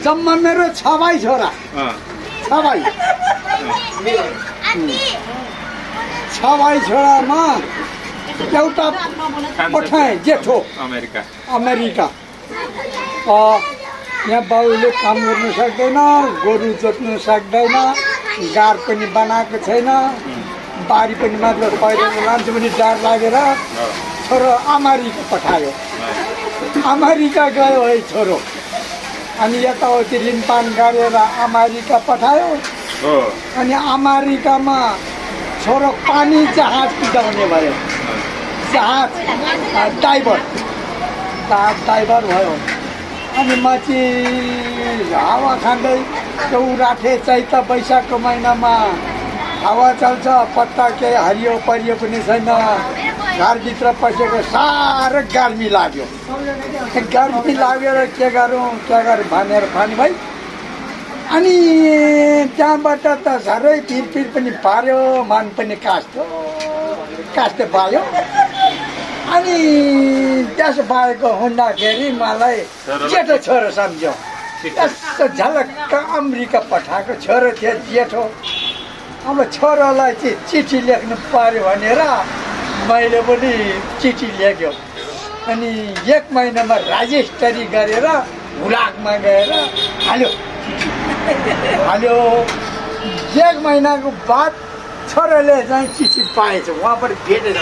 जम्मा मेरो 6 भाइ छोरा 6 भाइ 6 भाइ छोरामा एउटा पठाएँ जेठो अमेरिका यहाँ बाबुले काम गर्नु सक्दैन गोरु जोत्नु सक्दैन गार पनि बनाएको छैन बारी पनि मात्र पहिरो लान्छु भने डर लागेर छोरो अमेरिका पठायो अमेरिका गयो है छोरो अनि यताउति ऋणपान गरेर अमेरिका पठायो अनि अमेरिकामा छोरो पानी जहाज कुदाउने भयो जहाज ड्राइभर भयो अनि म चाहिँ हावा खाँदै चौराठे चैत वैशाखको महिनामा हावा चल्छ पत्ता केही हरियो परियो पनि छैन घरभित्र पसेको साह्रो गर्मी लाग्यो गर्मी लागेर के गरौँ भनेर फानी भाइ अनि त्यहाँबाट त साह्रै फिर पनि पार्यो मान पनि कास्ते पायो अनि त्यसो भएको हुँदाखेरि मलाई जेठो छोरो सम्झ्यो यस्तो झलक्क अमेरिका पठाएको छोरो थियो जेठो अब छोरोलाई चाहिँ चिठी लेख्नु पर्यो भनेर मैले पनि चिठी लेख्यो अनि 1 महिनामा रजिस्ट्री गरेर हुलाकमा गएर हाल्यो 1 महिनाको बाद छोरोले चाहिँ चिठी पाएछ उहाँबाट भेटेछ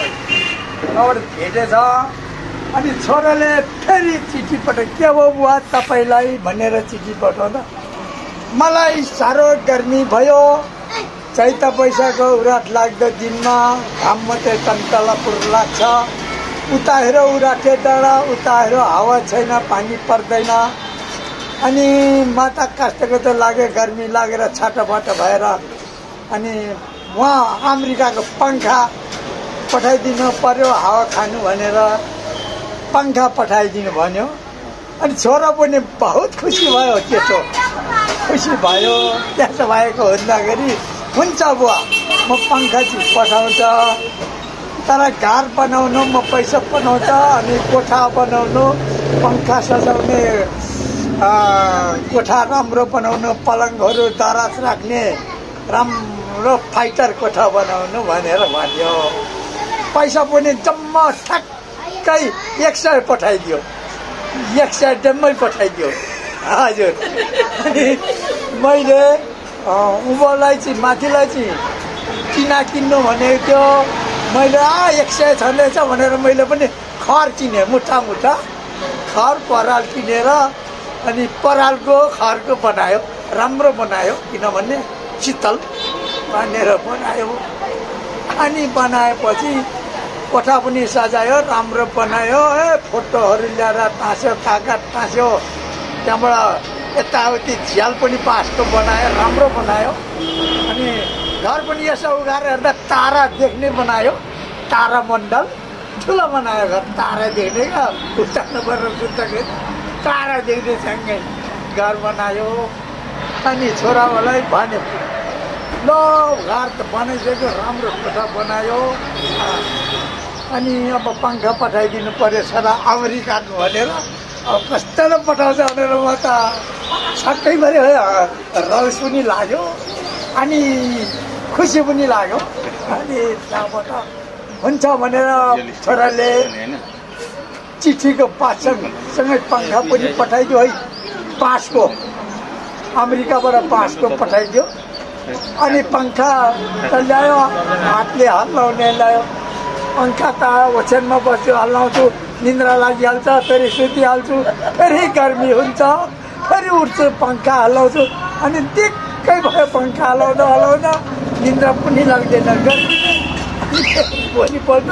अनि छोराले फेरि चिठी पठायो के हो बुवा तपाईँलाई भनेर चिठी पठाउँदा मलाई साह्रो गर्मी भयो चैत वैशाखको उराट लाग्दो दिनमा घाम मात्रै तन्तलापुर लाग्छ उताहेर उराटे डाँडा उताहेर हावा छैन पानी पर्दैन अनि माता कास्टेको त लाग्यो गर्मी लागेर छाटाफाटा भएर अनि उहाँ अमेरिकाको पङ्खा पठाइदिनु पर्यो हावा खानु भनेर पङ्खा पठाइदिनु भन्यो अनि छोरा पनि बहुत खुसी भयो त्यस्तो खुसी भयो त्यसो भएको हुँदाखेरि हुन्छ बुवा म पङ्खा चाहिँ पठाउँछ तर घर बनाउनु म पैसा बनाउँछ अनि कोठा बनाउनु पङ्खा सजाउने कोठा राम्रो बनाउनु पलङहरू दराज राख्ने राम्रो फाइटर कोठा बनाउनु भनेर भन्यो पैसा पनि जम्मा ठ्याक्कै 100 पठाइदियो 100 डम्मै पठाइदियो हजुर अनि मैले उँभोलाई चाहिँ माथिलाई चाहिँ किना किन्नु भनेको थियो मैले 100 छँदैछ भनेर मैले पनि खर किनेँ मुठा खर पराल किनेर अनि परालको खरको बनायो राम्रो बनायो किनभने शीतल भनेर बनायो अनि बनाएपछि कोठा पनि सजायो राम्रो बनायो फोटोहरू ल्याएर टाँस्यो कागज टाँस्यो त्यहाँबाट यताउति झ्याल पनि पासको बनायो राम्रो बनायो अनि घर पनि यसो उगाएर हेर्दा तारा देख्ने बनायो तारा मण्डल ठुलो बनायो घर तारा देख्ने क्या उठाउनु पर्ने सुत्दाखेरि तारा देख्ने सँगै घर बनायो अनि छोरालाई भन्यो ल घर त बनाइसक्यो राम्रो कोठा बनायो अनि अब पङ्खा पठाइदिनु पर्यो छोरा अमेरिकाको भनेर अब कस्तो पठाउँछ भनेर म त छक्कै पऱ्यो रस पनि लाग्यो अनि खुसी पनि लाग्यो अनि त्यहाँबाट हुन्छ भनेर छोराले चिठीको पाससँगै पङ्खा पनि पठाइदियो है पासको अमेरिकाबाट पासको पठाइदियो अनि पङ्खा त ल्यायो हातले हल्लाउने ल्यायो पङ्खा त ओछ्यानमा बस्यो हल्लाउँछु निन्द्रा लागिहाल्छ फेरि सुतिहाल्छु फेरि गर्मी हुन्छ फेरि उठ्छु पङ्खा हल्लाउँछु अनि दिक्कै भयो पङ्खा हल्लाउँदा निन्द्रा पनि लाग्दैन भोलिपल्ट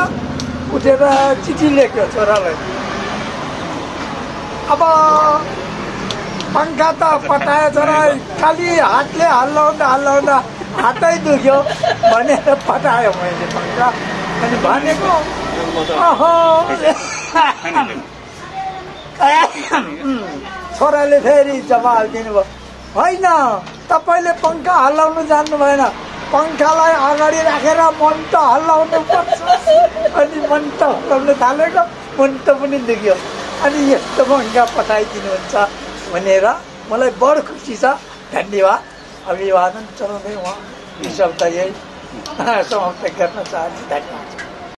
उठेर चिठी लेख्यो छोरालाई अब पङ्खा त पठायो छोरा खालि हातले हल्लाउँदा हातै दुख्यो भनेर पठायो मैले पङ्खा अनि भनेको छोराले फेरि जवाब दिनुभयो होइन तपाईँले पङ्खा हल्लाउनु जान्नु भएन पङ्खालाई अगाडि राखेर मन त हल्लाउनु पर्छ अनि मन त हल्लाउनु थालेको मन त पनि दुख्यो अनि यस्तो पङ्खा पठाइदिनुहुन्छ भनेर मलाई बडो खुसी छ। धन्यवाद। अभिवादन चलाउँदै उहाँ यी शब्द यही समाप्त गर्न चाहन्छु। धन्यवाद।